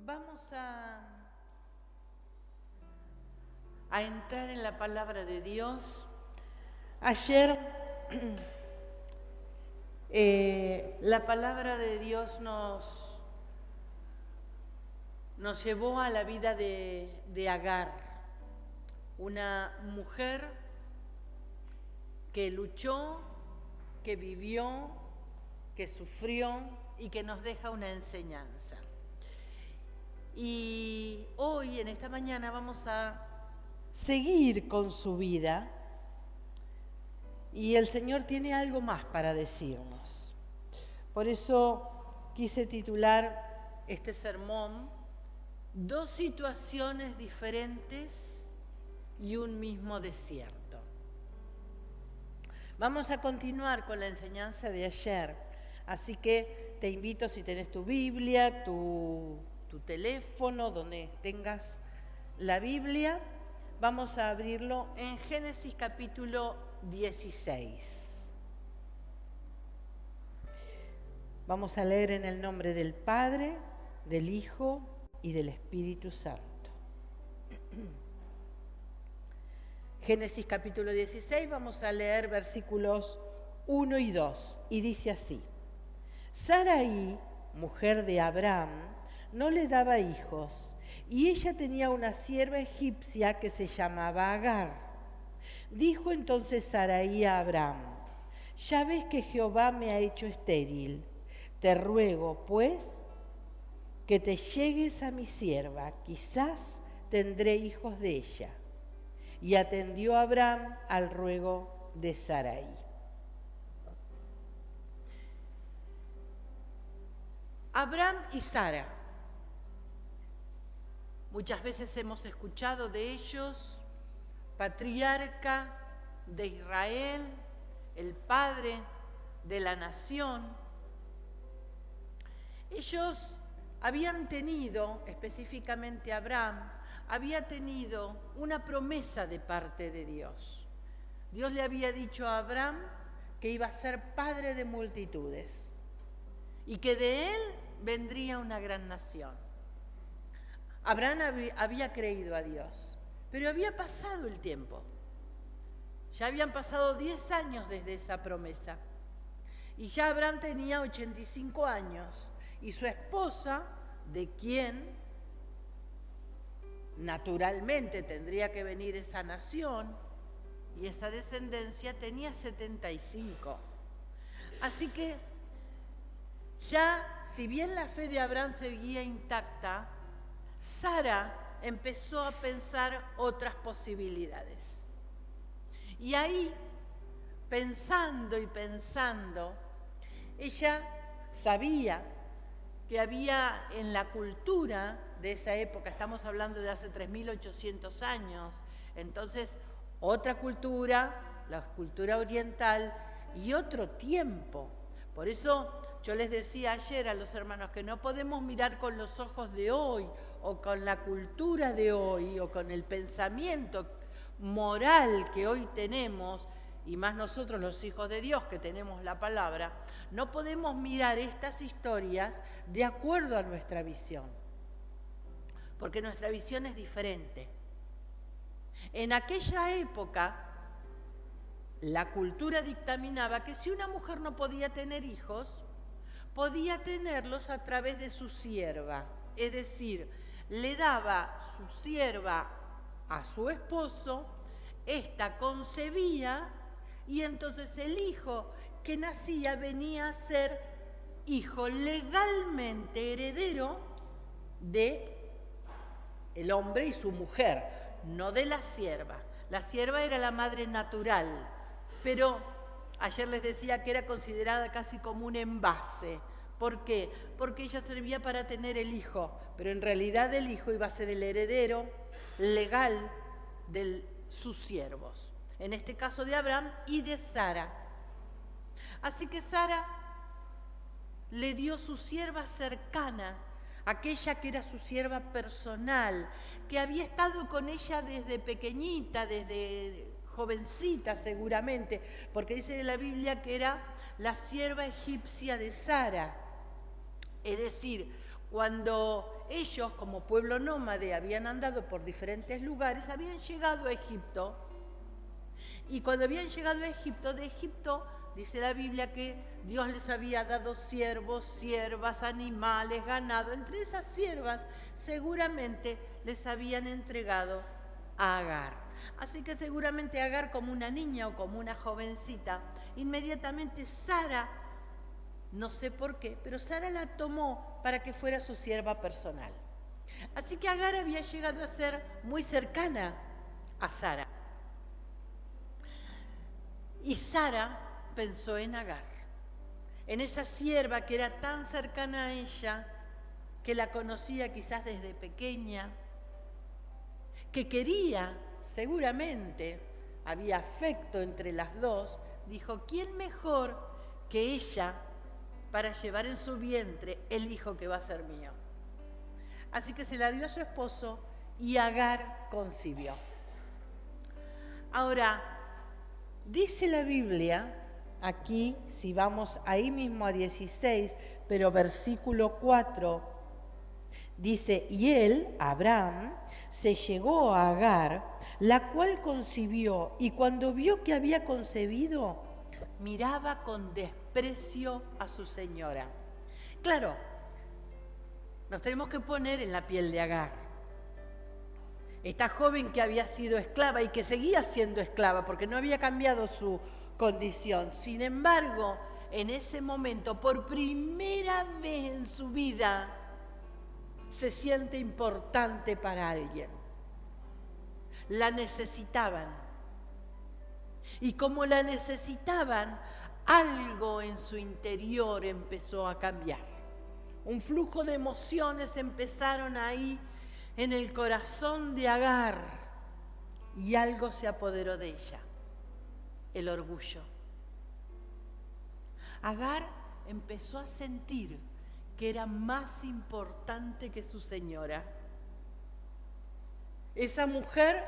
Vamos a entrar en la palabra de Dios. Ayer la palabra de Dios nos llevó a la vida de Agar, una mujer que luchó, que vivió, que sufrió y que nos deja una enseñanza. Y hoy, en esta mañana, vamos a seguir con su vida y el Señor tiene algo más para decirnos. Por eso quise titular este sermón Dos situaciones diferentes y un mismo desierto. Vamos a continuar con la enseñanza de ayer, así que te invito, si tenés tu Biblia, tu teléfono, donde tengas la Biblia, vamos a abrirlo en Génesis capítulo 16. Vamos a leer en el nombre del Padre, del Hijo y del Espíritu Santo. Génesis capítulo 16, vamos a leer versículos 1 y 2, y dice así: Sarai, mujer de Abraham, no le daba hijos, y ella tenía una sierva egipcia que se llamaba Agar. Dijo entonces Sarai a Abraham: ya ves que Jehová me ha hecho estéril. Te ruego, pues, que te llegues a mi sierva, quizás tendré hijos de ella. Y atendió Abraham al ruego de Sarai. Abraham y Sara. Muchas veces hemos escuchado de ellos, patriarca de Israel, el padre de la nación. Ellos habían tenido, específicamente Abraham, había tenido una promesa de parte de Dios. Dios le había dicho a Abraham que iba a ser padre de multitudes y que de él vendría una gran nación. Abraham había creído a Dios, pero había pasado el tiempo. Ya habían pasado 10 años desde esa promesa. Y ya Abraham tenía 85 años. Y su esposa, de quien naturalmente tendría que venir esa nación y esa descendencia, tenía 75. Así que ya, si bien la fe de Abraham seguía intacta, Sara empezó a pensar otras posibilidades. Y ahí, pensando y pensando, ella sabía que había en la cultura de esa época, estamos hablando de hace 3.800 años, entonces otra cultura, la cultura oriental y otro tiempo. Por eso yo les decía ayer a los hermanos que no podemos mirar con los ojos de hoy o con la cultura de hoy o con el pensamiento moral que hoy tenemos, y más nosotros los hijos de Dios que tenemos la palabra, no podemos mirar estas historias de acuerdo a nuestra visión, porque nuestra visión es diferente. En aquella época, la cultura dictaminaba que si una mujer no podía tener hijos, podía tenerlos a través de su sierva, es decir, le daba su sierva a su esposo, ésta concebía y entonces el hijo que nacía venía a ser hijo legalmente heredero de el hombre y su mujer, no de la sierva. La sierva era la madre natural, pero ayer les decía que era considerada casi como un envase. ¿Por qué? Porque ella servía para tener el hijo, pero en realidad el hijo iba a ser el heredero legal de sus siervos. En este caso de Abraham y de Sara. Así que Sara le dio su sierva cercana, aquella que era su sierva personal, que había estado con ella desde pequeñita, desde jovencita seguramente, porque dice en la Biblia que era la sierva egipcia de Sara. Es decir, cuando ellos, como pueblo nómade, habían andado por diferentes lugares, habían llegado a Egipto. Y cuando habían llegado a Egipto, de Egipto dice la Biblia que Dios les había dado siervos, siervas, animales, ganado. Entre esas siervas seguramente les habían entregado a Agar. Así que seguramente Agar, como una niña o como una jovencita, inmediatamente Sara, no sé por qué, pero Sara la tomó para que fuera su sierva personal. Así que Agar había llegado a ser muy cercana a Sara. Y Sara pensó en Agar, en esa sierva que era tan cercana a ella, que la conocía quizás desde pequeña, que quería, seguramente, había afecto entre las dos. Dijo, ¿quién mejor que ella para llevar en su vientre el hijo que va a ser mío? Así que se la dio a su esposo y Agar concibió. Ahora, dice la Biblia, aquí, si vamos ahí mismo a 16, pero versículo 4, dice, y él, Abraham, se llegó a Agar, la cual concibió, y cuando vio que había concebido, miraba con desprecio a su señora. Claro, nos tenemos que poner en la piel de Agar. Esta joven que había sido esclava y que seguía siendo esclava porque no había cambiado su condición. Sin embargo, en ese momento, por primera vez en su vida, se siente importante para alguien. La necesitaban. Y como la necesitaban, algo en su interior empezó a cambiar. Un flujo de emociones empezaron ahí en el corazón de Agar y algo se apoderó de ella, el orgullo. Agar empezó a sentir que era más importante que su señora. Esa mujer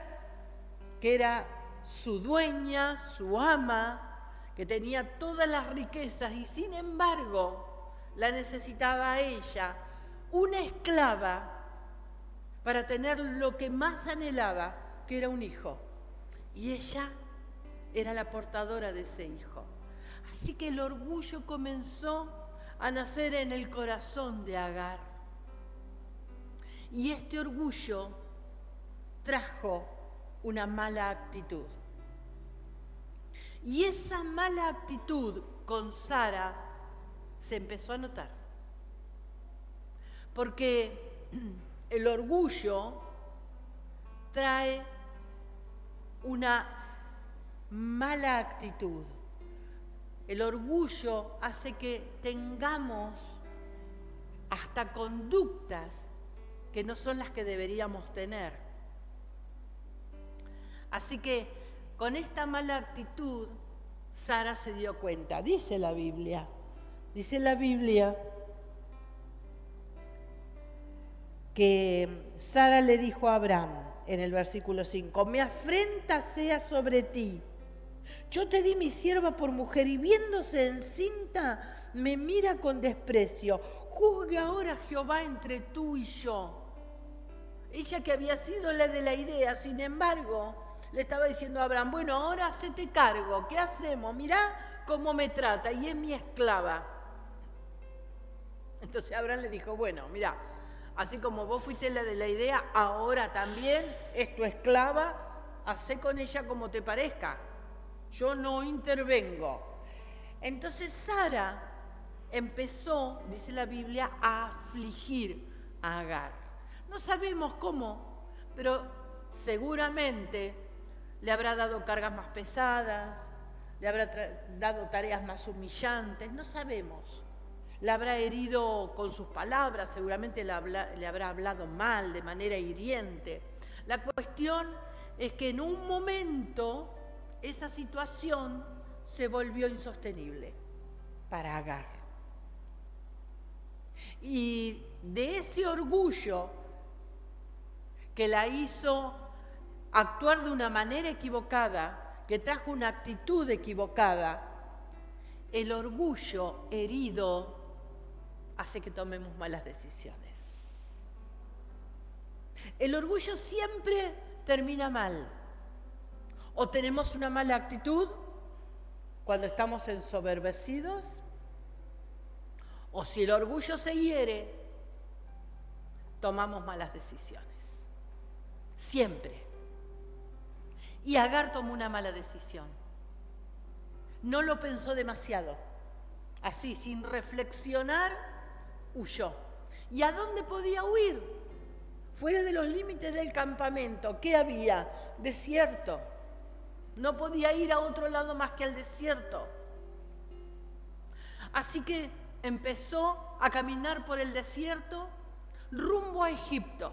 que era su dueña, su ama, que tenía todas las riquezas y sin embargo la necesitaba a ella, una esclava, para tener lo que más anhelaba, que era un hijo. Y ella era la portadora de ese hijo. Así que el orgullo comenzó a nacer en el corazón de Agar. Y este orgullo trajo una mala actitud. Y esa mala actitud con Sara se empezó a notar. Porque el orgullo trae una mala actitud. El orgullo hace que tengamos hasta conductas que no son las que deberíamos tener. Así que con esta mala actitud, Sara se dio cuenta. Dice la Biblia que Sara le dijo a Abraham en el versículo 5, mi afrenta sea sobre ti. Yo te di mi sierva por mujer y viéndose encinta me mira con desprecio. Juzgue ahora Jehová entre tú y yo. Ella que había sido la de la idea, sin embargo, le estaba diciendo a Abraham, bueno, ahora hacete cargo, ¿qué hacemos? Mirá cómo me trata y es mi esclava. Entonces Abraham le dijo, bueno, mirá, así como vos fuiste la de la idea, ahora también es tu esclava, hacé con ella como te parezca. Yo no intervengo. Entonces Sara empezó, dice la Biblia, a afligir a Agar. No sabemos cómo, pero seguramente le habrá dado cargas más pesadas, le habrá dado tareas más humillantes, no sabemos. La habrá herido con sus palabras, seguramente le habrá hablado mal, de manera hiriente. La cuestión es que en un momento esa situación se volvió insostenible para Agar. Y de ese orgullo que la hizo actuar de una manera equivocada, que trajo una actitud equivocada, el orgullo herido hace que tomemos malas decisiones. El orgullo siempre termina mal. O tenemos una mala actitud cuando estamos ensoberbecidos, o si el orgullo se hiere, tomamos malas decisiones. Siempre. Y Agar tomó una mala decisión. No lo pensó demasiado. Así, sin reflexionar, huyó. ¿Y a dónde podía huir? Fuera de los límites del campamento. ¿Qué había? Desierto. No podía ir a otro lado más que al desierto. Así que empezó a caminar por el desierto rumbo a Egipto.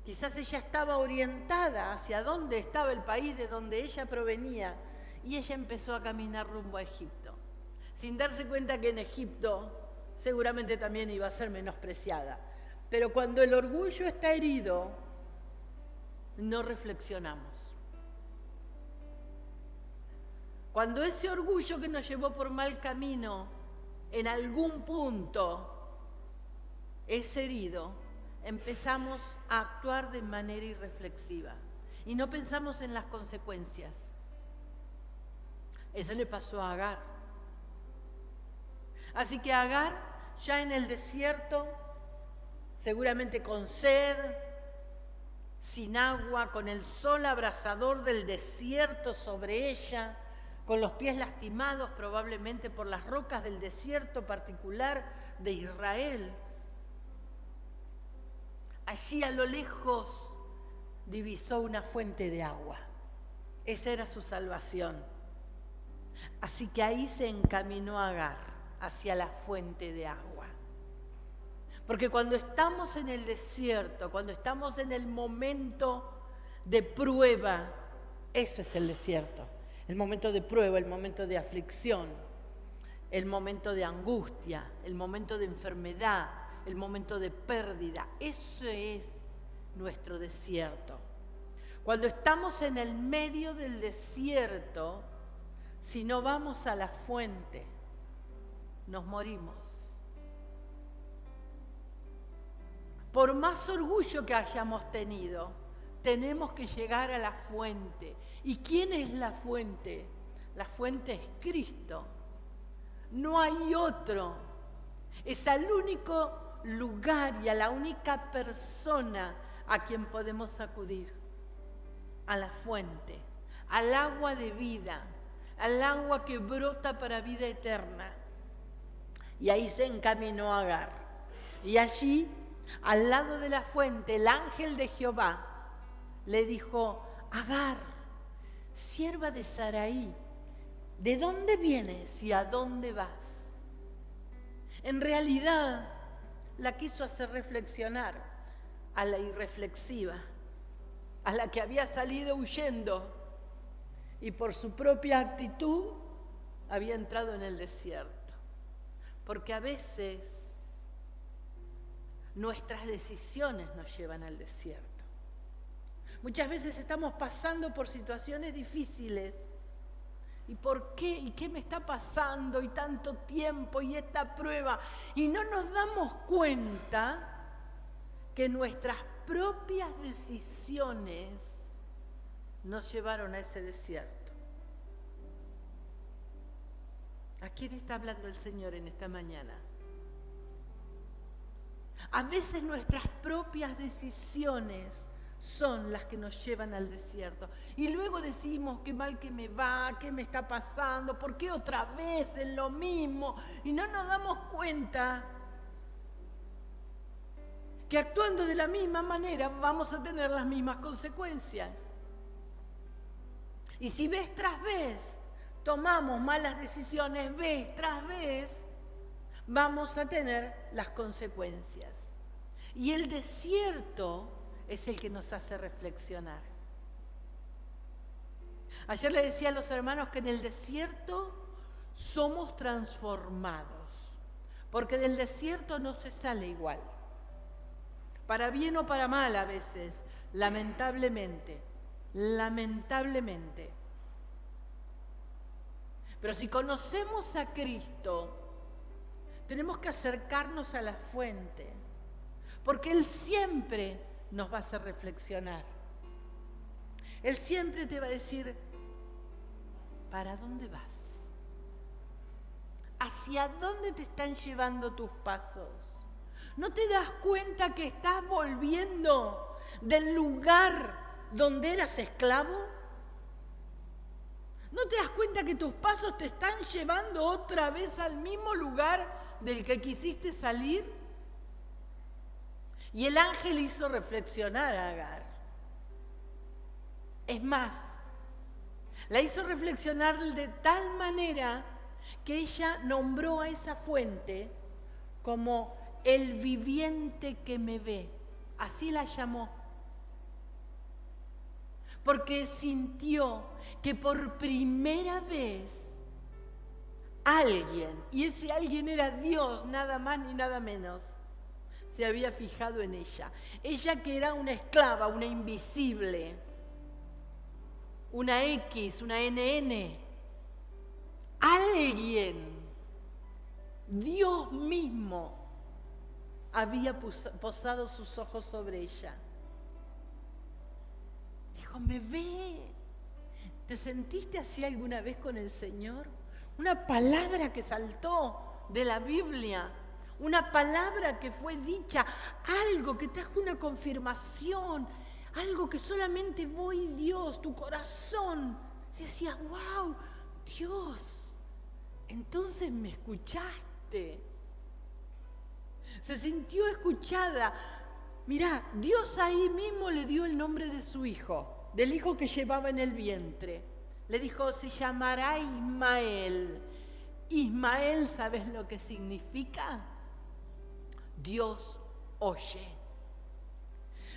Quizás ella estaba orientada hacia dónde estaba el país de donde ella provenía, y ella empezó a caminar rumbo a Egipto, sin darse cuenta que en Egipto seguramente también iba a ser menospreciada. Pero cuando el orgullo está herido, no reflexionamos. Cuando ese orgullo que nos llevó por mal camino, en algún punto es herido, empezamos a actuar de manera irreflexiva y no pensamos en las consecuencias. Eso le pasó a Agar. Así que Agar, ya en el desierto, seguramente con sed, sin agua, con el sol abrasador del desierto sobre ella, con los pies lastimados probablemente por las rocas del desierto particular de Israel. Allí a lo lejos divisó una fuente de agua. Esa era su salvación. Así que ahí se encaminó Agar hacia la fuente de agua. Porque cuando estamos en el desierto, cuando estamos en el momento de prueba, eso es el desierto. El momento de prueba, el momento de aflicción, el momento de angustia, el momento de enfermedad, el momento de pérdida. Eso es nuestro desierto. Cuando estamos en el medio del desierto, si no vamos a la fuente, nos morimos. Por más orgullo que hayamos tenido, tenemos que llegar a la fuente. ¿Y quién es la fuente? La fuente es Cristo. No hay otro. Es al único lugar y a la única persona a quien podemos acudir. A la fuente, al agua de vida, al agua que brota para vida eterna. Y ahí se encaminó Agar. Y allí, al lado de la fuente, el ángel de Jehová le dijo: Agar, sierva de Saraí, ¿de dónde vienes y a dónde vas? En realidad, la quiso hacer reflexionar a la irreflexiva, a la que había salido huyendo y por su propia actitud había entrado en el desierto. Porque a veces nuestras decisiones nos llevan al desierto. Muchas veces estamos pasando por situaciones difíciles. ¿Y por qué? ¿Y qué me está pasando? Y tanto tiempo y esta prueba. Y no nos damos cuenta que nuestras propias decisiones nos llevaron a ese desierto. ¿A quién está hablando el Señor en esta mañana? A veces nuestras propias decisiones son las que nos llevan al desierto. Y luego decimos: qué mal que me va, qué me está pasando, ¿por qué otra vez es lo mismo? Y no nos damos cuenta que actuando de la misma manera vamos a tener las mismas consecuencias. Y si vez tras vez tomamos malas decisiones, vez tras vez, vamos a tener las consecuencias. Y el desierto es el que nos hace reflexionar. Ayer le decía a los hermanos que en el desierto somos transformados, porque del desierto no se sale igual, para bien o para mal a veces, lamentablemente. Pero si conocemos a Cristo, tenemos que acercarnos a la fuente, porque Él siempre nos va a hacer reflexionar. Él siempre te va a decir, ¿para dónde vas? ¿Hacia dónde te están llevando tus pasos? ¿No te das cuenta que estás volviendo del lugar donde eras esclavo? ¿No te das cuenta que tus pasos te están llevando otra vez al mismo lugar del que quisiste salir? Y el ángel hizo reflexionar a Agar. Es más, la hizo reflexionar de tal manera que ella nombró a esa fuente como el viviente que me ve. Así la llamó. Porque sintió que por primera vez alguien, y ese alguien era Dios, nada más ni nada menos, se había fijado en ella. Ella que era una esclava, una invisible, una X, una NN. Alguien, Dios mismo, había posado sus ojos sobre ella. Dijo, me ve. ¿Te sentiste así alguna vez con el Señor? Una palabra que saltó de la Biblia, una palabra que fue dicha, algo que trajo una confirmación, algo que solamente vos y Dios, tu corazón, decías, wow, Dios, entonces me escuchaste. Se sintió escuchada. Mirá, Dios ahí mismo le dio el nombre de su hijo, del hijo que llevaba en el vientre. Le dijo, se llamará Ismael. Ismael, ¿sabes lo que significa? Dios oye.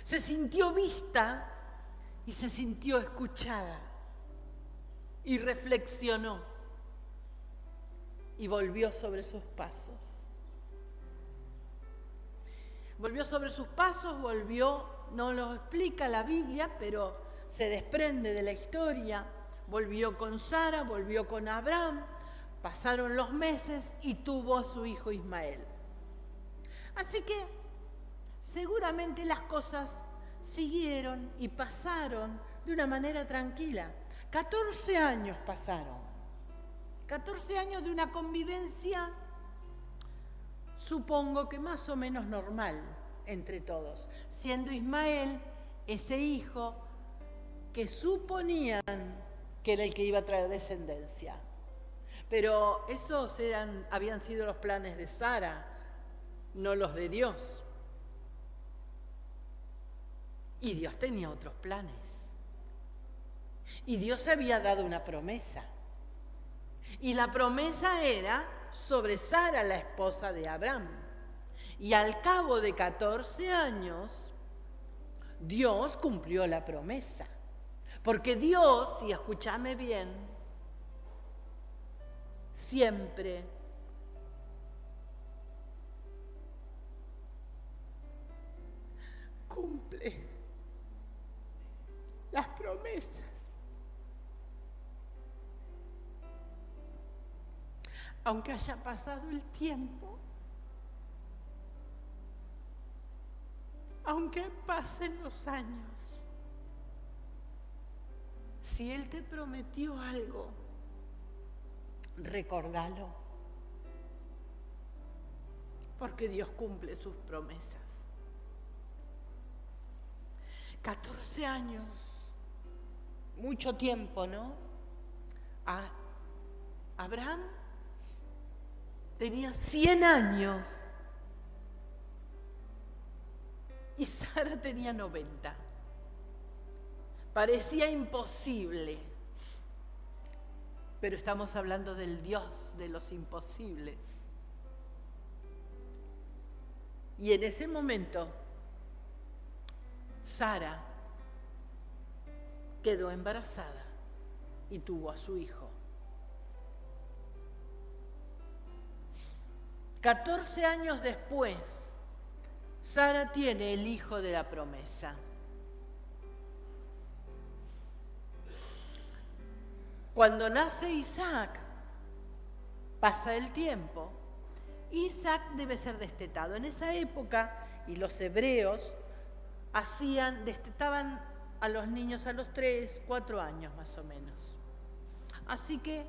Se sintió vista y se sintió escuchada. Y reflexionó. Y volvió sobre sus pasos. Volvió sobre sus pasos, no lo explica la Biblia, pero se desprende de la historia. Volvió con Sara, volvió con Abraham, pasaron los meses y tuvo a su hijo Ismael. Así que seguramente las cosas siguieron y pasaron de una manera tranquila. 14 años pasaron. 14 años de una convivencia, supongo que más o menos normal entre todos, siendo Ismael ese hijo que suponían que era el que iba a traer descendencia. Pero esos habían sido los planes de Sara, no los de Dios. Y Dios tenía otros planes. Y Dios había dado una promesa. Y la promesa era sobre Sara, la esposa de Abraham. Y al cabo de 14 años, Dios cumplió la promesa. Porque Dios, y escúchame bien, siempre cumple las promesas. Aunque haya pasado el tiempo, aunque pasen los años, si Él te prometió algo, recordalo, porque Dios cumple sus promesas. 14 años, mucho tiempo, ¿no? Abraham tenía 100 años y Sara tenía 90. Parecía imposible, pero estamos hablando del Dios de los imposibles. Y en ese momento, Sara quedó embarazada y tuvo a su hijo. 14 años después, Sara tiene el hijo de la promesa. Cuando nace Isaac, pasa el tiempo Isaac debe ser destetado. En esa época, y los hebreos destetaban a los niños a los 3, 4 años más o menos. Así que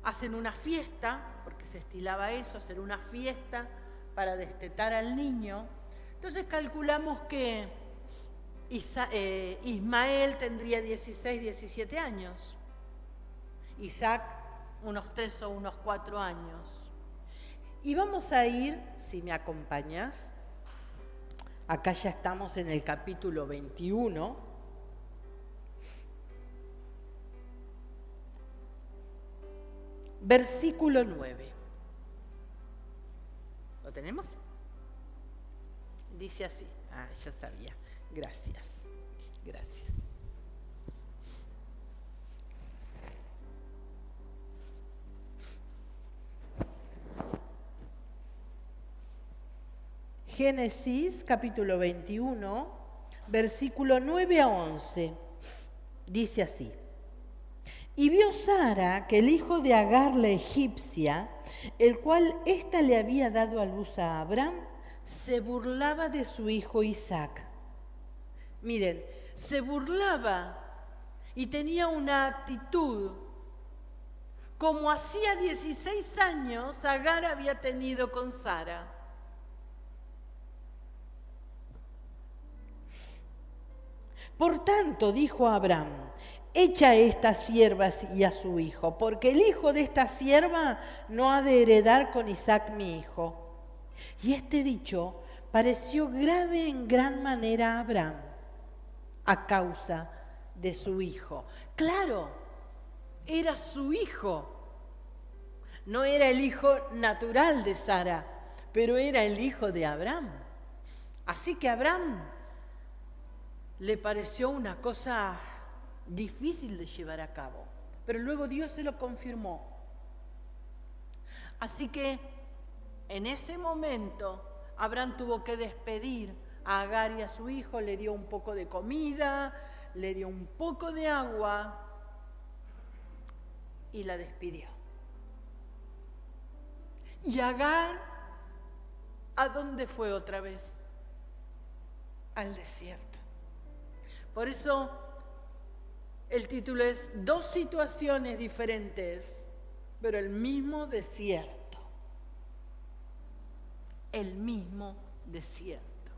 hacen una fiesta, porque se estilaba eso, hacer una fiesta para destetar al niño. Entonces calculamos que Ismael tendría 16, 17 años. Isaac unos 3 o unos 4 años. Y vamos a ir, si me acompañas, acá ya estamos en el capítulo 21. Versículo 9. ¿Lo tenemos? Dice así. Ah, ya sabía. Gracias. Gracias. Génesis capítulo 21, versículo 9 a 11. Dice así. Y vio Sara que el hijo de Agar la egipcia, el cual ésta le había dado a luz a Abraham, se burlaba de su hijo Isaac. Miren, se burlaba y tenía una actitud como hacía 16 años Agar había tenido con Sara. Por tanto, dijo Abraham, echa a estas siervas y a su hijo, porque el hijo de esta sierva no ha de heredar con Isaac mi hijo. Y este dicho pareció grave en gran manera a Abraham, a causa de su hijo. Claro, era su hijo. No era el hijo natural de Sara, pero era el hijo de Abraham. Así que a Abraham le pareció una cosa difícil de llevar a cabo, pero luego Dios se lo confirmó. Así que en ese momento Abraham tuvo que despedir a Agar y a su hijo, le dio un poco de comida, le dio un poco de agua y la despidió. Y Agar, ¿a dónde fue otra vez? Al desierto. Por eso el título es Dos situaciones diferentes, pero el mismo desierto. El mismo desierto.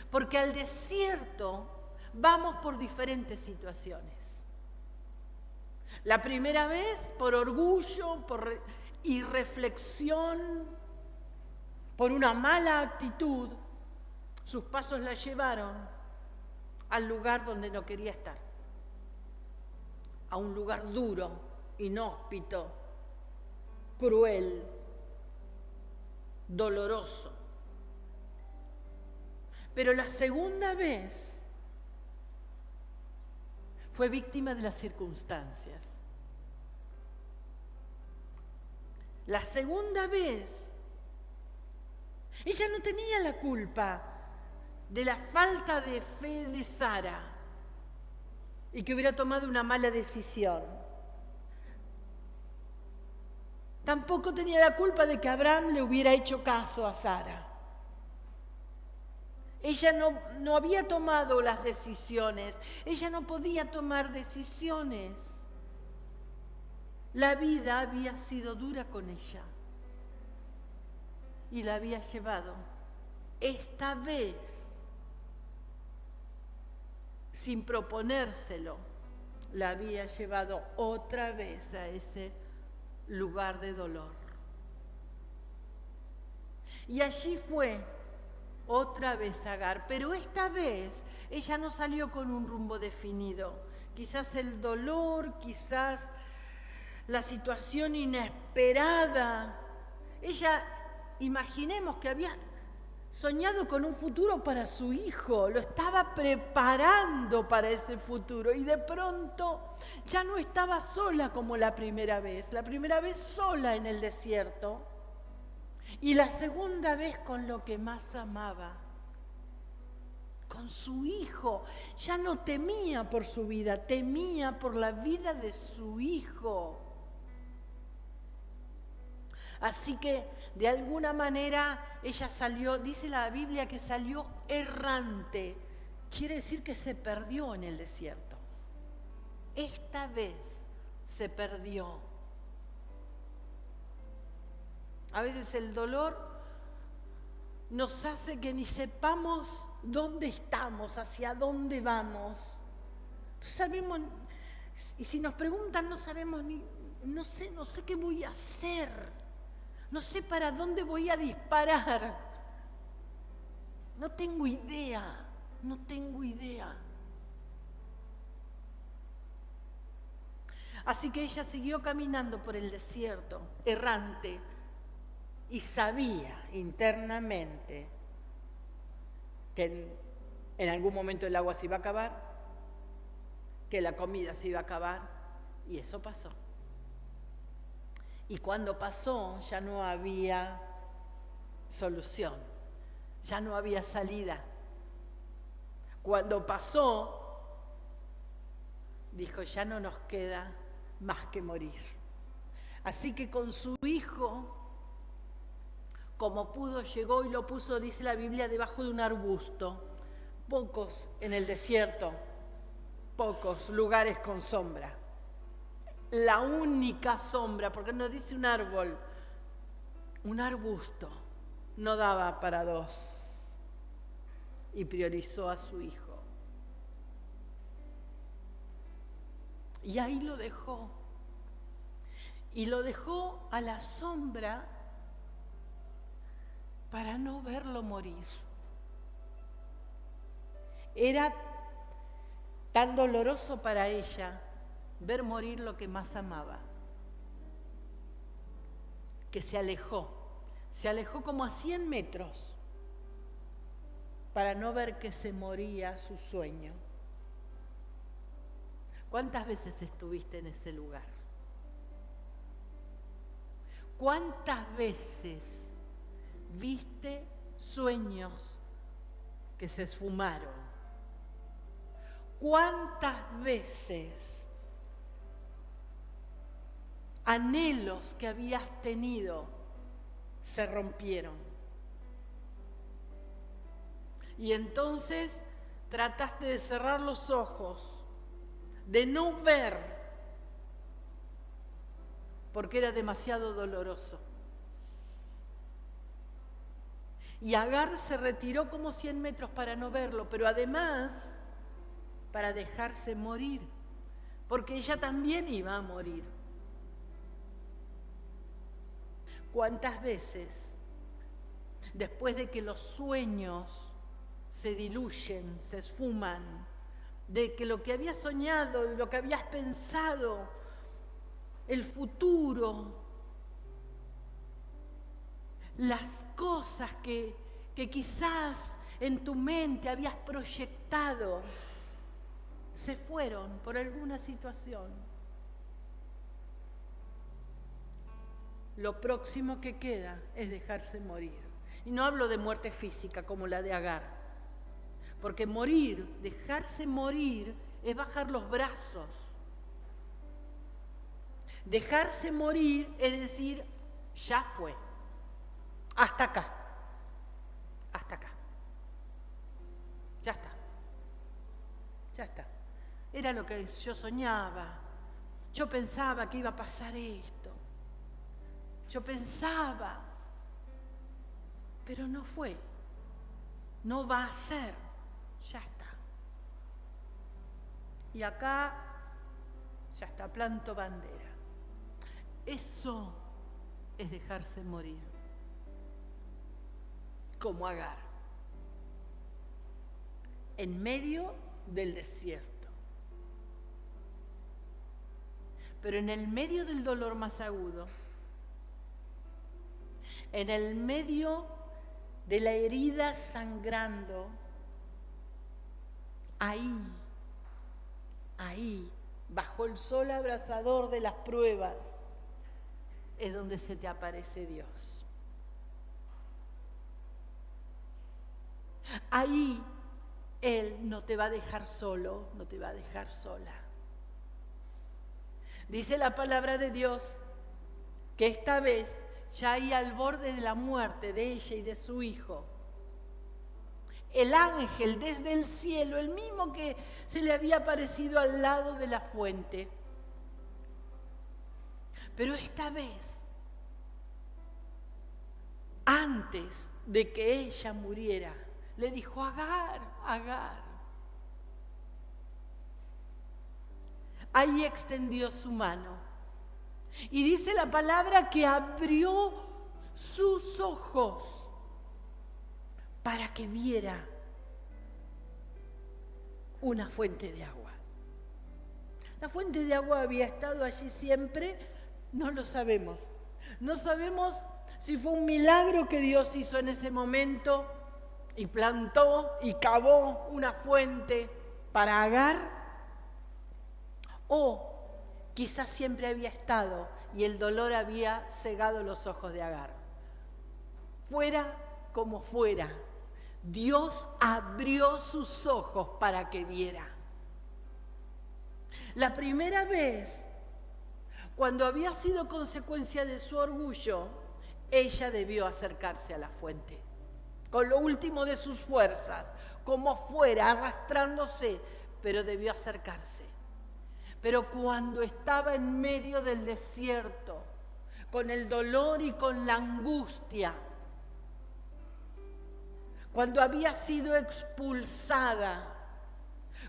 Porque al desierto vamos por diferentes situaciones. La primera vez por orgullo, por irreflexión, por una mala actitud, sus pasos la llevaron al lugar donde no quería estar, a un lugar duro, inhóspito, cruel, doloroso. Pero la segunda vez fue víctima de las circunstancias. La segunda vez, ella no tenía la culpa de la falta de fe de Sara y que hubiera tomado una mala decisión. Tampoco tenía la culpa de que Abraham le hubiera hecho caso a Sara. Ella no había tomado las decisiones, ella no podía tomar decisiones. La vida había sido dura con ella y la había llevado esta vez, sin proponérselo, la había llevado otra vez a ese lugar de dolor. Y allí fue otra vez Agar, pero esta vez ella no salió con un rumbo definido. Quizás el dolor, quizás la situación inesperada. Ella, imaginemos que había soñado con un futuro para su hijo, lo estaba preparando para ese futuro y de pronto ya no estaba sola como la primera vez sola en el desierto y la segunda vez con lo que más amaba, con su hijo. Ya no temía por su vida, temía por la vida de su hijo. Así que de alguna manera ella salió, dice la Biblia que salió errante. Quiere decir que se perdió en el desierto. Esta vez se perdió. A veces el dolor nos hace que ni sepamos dónde estamos, hacia dónde vamos. No sabemos, y si nos preguntan no sabemos ni, no sé qué voy a hacer. No sé para dónde voy a disparar. No tengo idea. Así que ella siguió caminando por el desierto, errante, y sabía internamente que en algún momento el agua se iba a acabar, que la comida se iba a acabar, y eso pasó. Y cuando pasó ya no había solución, ya no había salida. Cuando pasó, dijo, ya no nos queda más que morir. Así que con su hijo, como pudo, llegó y lo puso, dice la Biblia, debajo de un arbusto. Pocos en el desierto, pocos lugares con sombra. La única sombra, porque no dice un árbol, un arbusto, no daba para dos. Y priorizó a su hijo. Y ahí lo dejó. Y lo dejó a la sombra para no verlo morir. Era tan doloroso para ella ver morir lo que más amaba, que se alejó como a 100 metros para no ver que se moría su sueño. ¿Cuántas veces estuviste en ese lugar? ¿Cuántas veces viste sueños que se esfumaron? ¿Cuántas veces anhelos que habías tenido se rompieron? Y entonces trataste de cerrar los ojos, de no ver, porque era demasiado doloroso. Y Agar se retiró como 100 metros para no verlo, pero además para dejarse morir, porque ella también iba a morir. ¿Cuántas veces, después de que los sueños se diluyen, se esfuman, de que lo que habías soñado, lo que habías pensado, el futuro, las cosas que quizás en tu mente habías proyectado, se fueron por alguna situación? Lo próximo que queda es dejarse morir. Y no hablo de muerte física como la de Agar, porque morir, dejarse morir, es bajar los brazos. Dejarse morir es decir, ya fue, hasta acá, ya está. Era lo que yo soñaba, yo pensaba que iba a pasar esto, yo pensaba, pero no fue, no va a ser, ya está. Y acá, ya está, planto bandera. Eso es dejarse morir, como Agar, en medio del desierto. Pero en el medio del dolor más agudo, en el medio de la herida sangrando, ahí, bajo el sol abrasador de las pruebas, es donde se te aparece Dios. Ahí Él no te va a dejar solo, no te va a dejar sola. Dice la palabra de Dios que esta vez ya ahí al borde de la muerte de ella y de su hijo, el ángel desde el cielo, el mismo que se le había aparecido al lado de la fuente, pero esta vez, antes de que ella muriera, le dijo: Agar, Agar. Ahí extendió su mano y dice la palabra que abrió sus ojos para que viera una fuente de agua. La fuente de agua había estado allí siempre, no lo sabemos. No sabemos si fue un milagro que Dios hizo en ese momento y plantó y cavó una fuente para Agar, o quizás siempre había estado y el dolor había cegado los ojos de Agar. Fuera como fuera, Dios abrió sus ojos para que viera. La primera vez, cuando había sido consecuencia de su orgullo, ella debió acercarse a la fuente, con lo último de sus fuerzas, como fuera, arrastrándose, pero debió acercarse. Pero cuando estaba en medio del desierto, con el dolor y con la angustia, cuando había sido expulsada,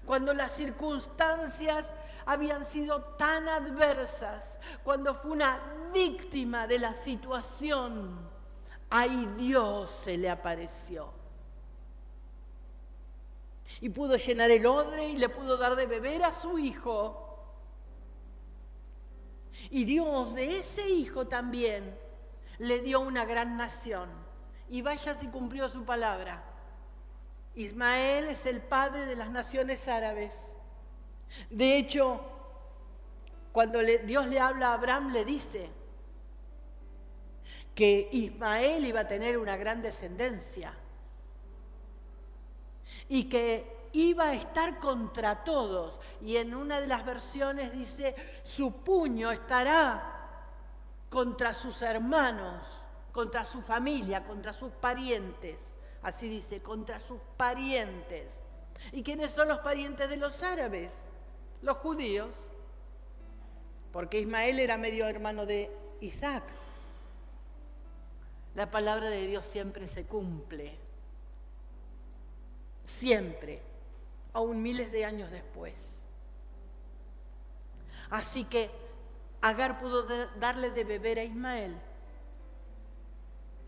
cuando las circunstancias habían sido tan adversas, cuando fue una víctima de la situación, ahí Dios se le apareció. Y pudo llenar el odre y le pudo dar de beber a su hijo. Y Dios de ese hijo también le dio una gran nación. Y vaya si cumplió su palabra. Ismael es el padre de las naciones árabes. De hecho, cuando Dios le habla a Abraham, le dice que Ismael iba a tener una gran descendencia y que iba a estar contra todos. Y en una de las versiones dice: su puño estará contra sus hermanos, contra su familia, contra sus parientes. Así dice, contra sus parientes. ¿Y quiénes son los parientes de los árabes? Los judíos. Porque Ismael era medio hermano de Isaac. La palabra de Dios siempre se cumple. Siempre. Aún miles de años después. Así que Agar pudo darle de beber a Ismael.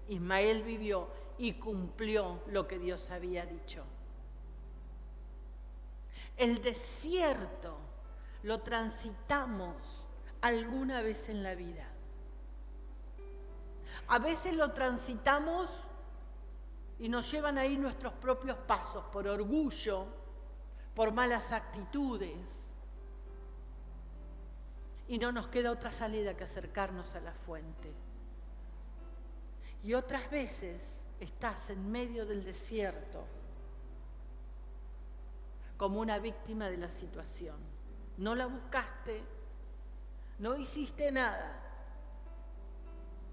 Ismael vivió y cumplió lo que Dios había dicho. El desierto lo transitamos alguna vez en la vida. A veces lo transitamos y nos llevan ahí nuestros propios pasos por orgullo, por malas actitudes. Y no nos queda otra salida que acercarnos a la fuente. Y otras veces estás en medio del desierto como una víctima de la situación. No la buscaste, no hiciste nada,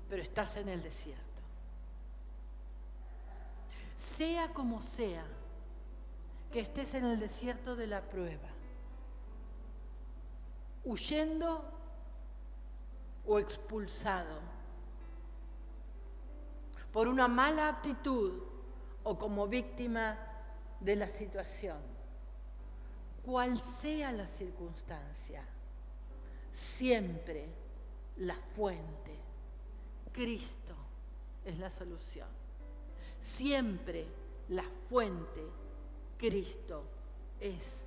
pero estás en el desierto. Sea como sea que estés en el desierto de la prueba, huyendo o expulsado por una mala actitud o como víctima de la situación, cual sea la circunstancia, siempre la fuente, Cristo, es la solución. Siempre la fuente, Cristo, es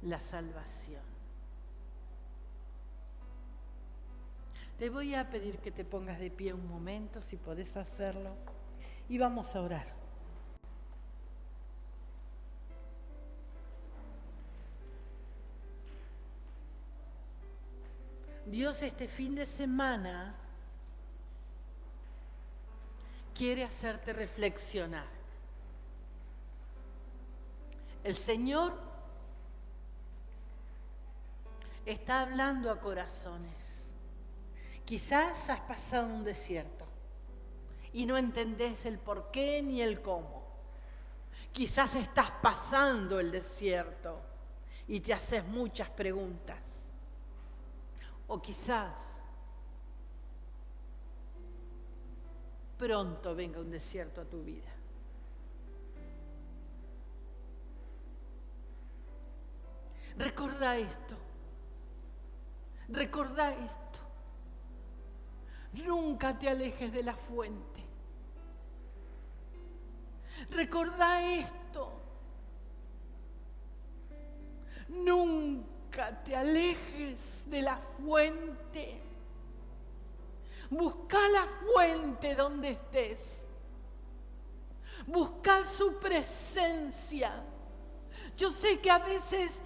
la salvación. Te voy a pedir que te pongas de pie un momento, si podés hacerlo, y vamos a orar. Dios, este fin de semana quiere hacerte reflexionar. El Señor está hablando a corazones. Quizás has pasado un desierto. y no entendés el por qué ni el cómo. Quizás estás pasando el desierto y te haces muchas preguntas. O quizás pronto venga un desierto a tu vida. Recordá esto. Recordá esto. Nunca te alejes de la fuente. Recordá esto. Nunca te alejes de la fuente. Busca la fuente donde estés. Busca su presencia. Yo sé que a veces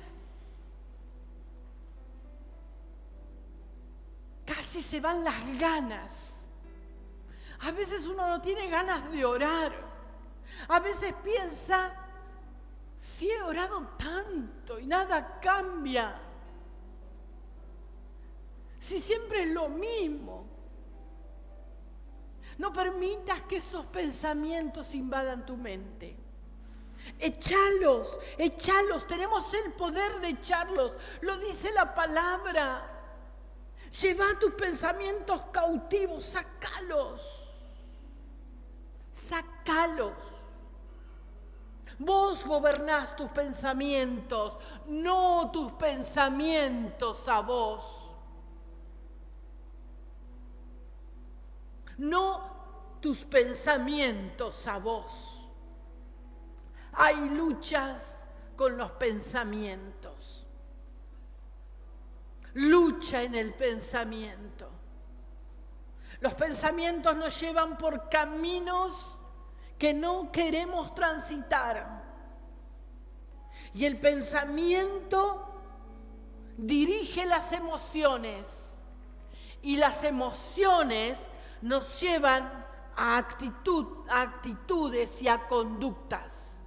casi se van las ganas. A veces uno no tiene ganas de orar. A veces piensa, si he orado tanto y nada cambia. Si siempre es lo mismo. No permitas que esos pensamientos invadan tu mente. Échalos, échalos. Tenemos el poder de echarlos. Lo dice la palabra. Lleva tus pensamientos cautivos, sácalos. Sácalos. Vos gobernás tus pensamientos, no tus pensamientos a vos. No tus pensamientos a vos. Hay luchas con los pensamientos. Lucha en el pensamiento. Los pensamientos nos llevan por caminos que no queremos transitar. Y el pensamiento dirige las emociones. Y las emociones nos llevan a actitudes y a conductas.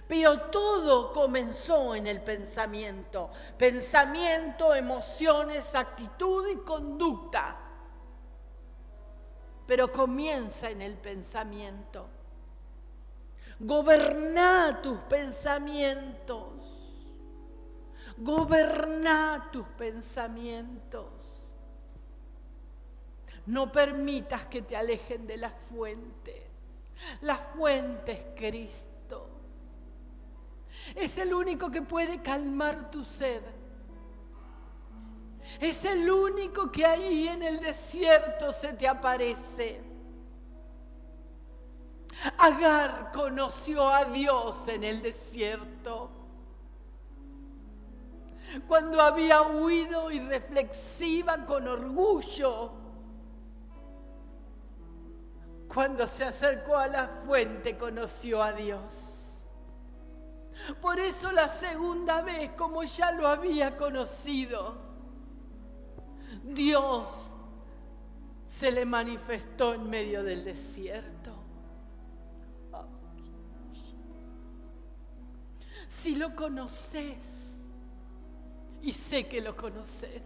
Pero todo comenzó en el pensamiento. Pensamiento, emociones, actitud y conducta. Pero comienza en el pensamiento. Goberná tus pensamientos. Goberná tus pensamientos. No permitas que te alejen de la fuente. La fuente es Cristo. Es el único que puede calmar tu sed. Es el único que ahí en el desierto se te aparece. Agar conoció a Dios en el desierto. Cuando había huido irreflexiva con orgullo. Cuando se acercó a la fuente conoció a Dios. Por eso la segunda vez, como ya lo había conocido, Dios se le manifestó en medio del desierto. Si lo conoces, y sé que lo conoces,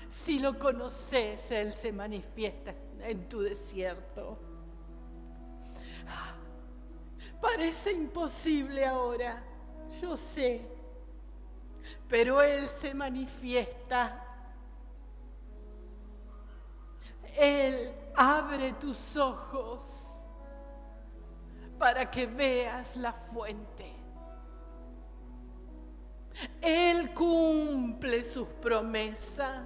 si lo conoces, Él se manifiesta en tu desierto. Parece imposible ahora, yo sé, pero Él se manifiesta. Él abre tus ojos para que veas la fuente. Él cumple sus promesas.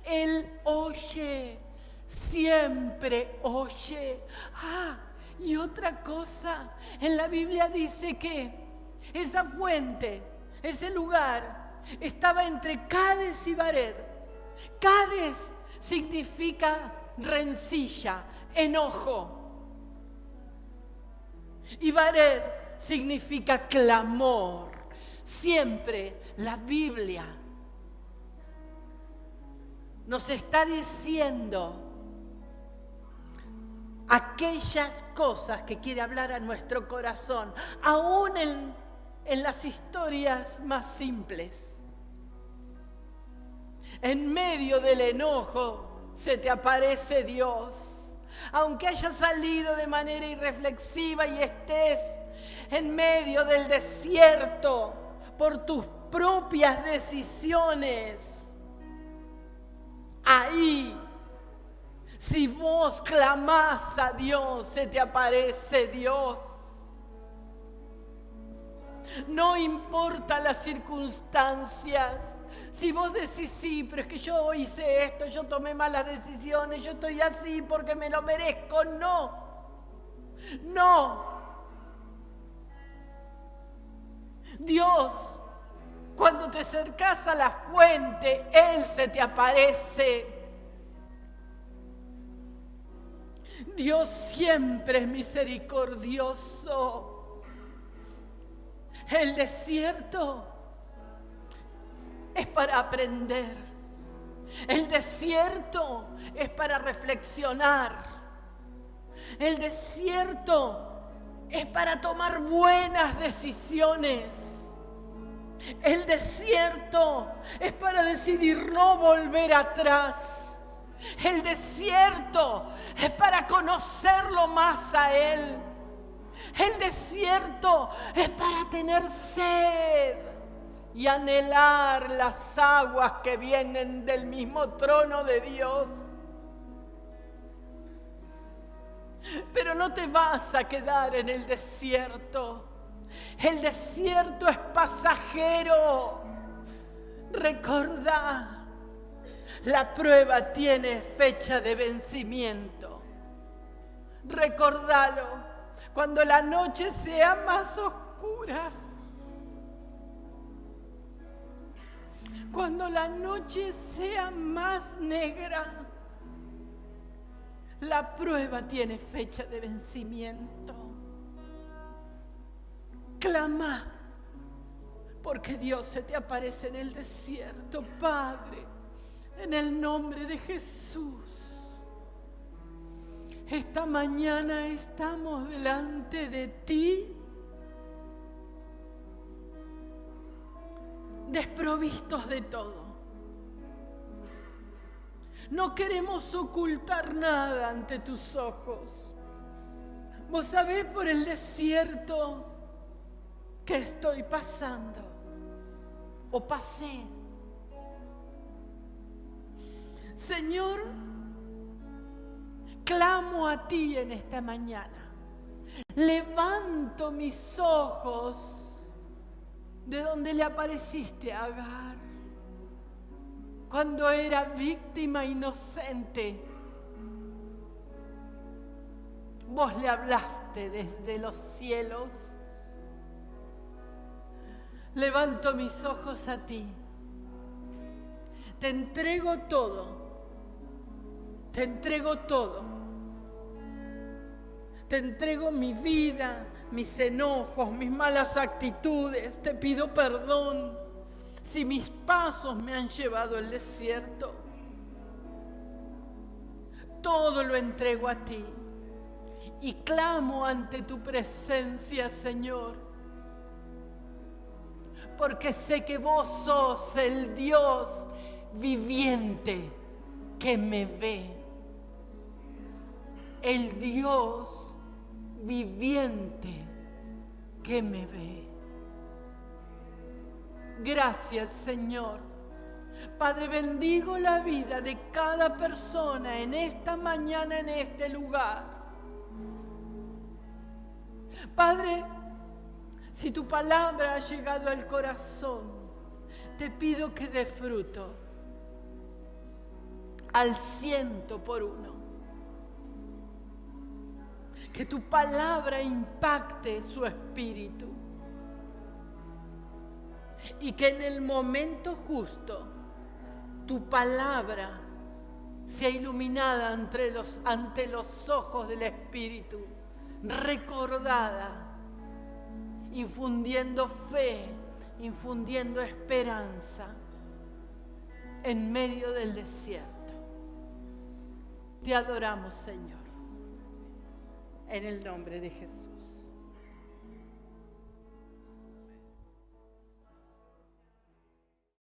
Él oye, siempre oye. Y otra cosa, en la Biblia dice que esa fuente, ese lugar, estaba entre Cades y Bared. Cades significa rencilla, enojo. Y Bared significa clamor. Siempre la Biblia nos está diciendo aquellas cosas que quiere hablar a nuestro corazón, aún en las historias más simples. En medio del enojo se te aparece Dios. Aunque hayas salido de manera irreflexiva y estés en medio del desierto por tus propias decisiones, ahí, si vos clamás a Dios, se te aparece Dios. No importa las circunstancias. Si vos decís, sí, pero es que yo hice esto, yo tomé malas decisiones, yo estoy así porque me lo merezco. No, no. Dios, cuando te acercás a la fuente, Él se te aparece. Dios siempre es misericordioso. El desierto es para aprender. El desierto es para reflexionar. El desierto es para tomar buenas decisiones. El desierto es para decidir no volver atrás. El desierto es para conocerlo más a Él. El desierto es para tener sed y anhelar las aguas que vienen del mismo trono de Dios. Pero no te vas a quedar en el desierto. El desierto es pasajero. Recordá, la prueba tiene fecha de vencimiento. Recordalo cuando la noche sea más oscura. Cuando la noche sea más negra, la prueba tiene fecha de vencimiento. Clama, porque Dios se te aparece en el desierto, Padre, en el nombre de Jesús. Esta mañana estamos delante de ti, desprovistos de todo. No queremos ocultar nada ante tus ojos. Vos sabés por el desierto que estoy pasando o pasé. Señor, clamo a ti en esta mañana. Levanto mis ojos de donde le apareciste a Agar, cuando era víctima inocente. Vos le hablaste desde los cielos. Levanto mis ojos a ti. Te entrego todo. Te entrego todo. Te entrego mi vida, mis enojos, mis malas actitudes. Te pido perdón si mis pasos me han llevado al desierto. Todo lo entrego a ti y clamo ante tu presencia, Señor, porque sé que vos sos el Dios viviente que me ve. El Dios viviente que me ve. Gracias, Señor. Padre, bendigo la vida de cada persona en esta mañana, en este lugar. Padre, si tu palabra ha llegado al corazón, te pido que dé fruto al 100%. Que tu palabra impacte su espíritu. Y que en el momento justo tu palabra sea iluminada ante los ojos del Espíritu, recordada, infundiendo fe, infundiendo esperanza en medio del desierto. Te adoramos, Señor, en el nombre de Jesús.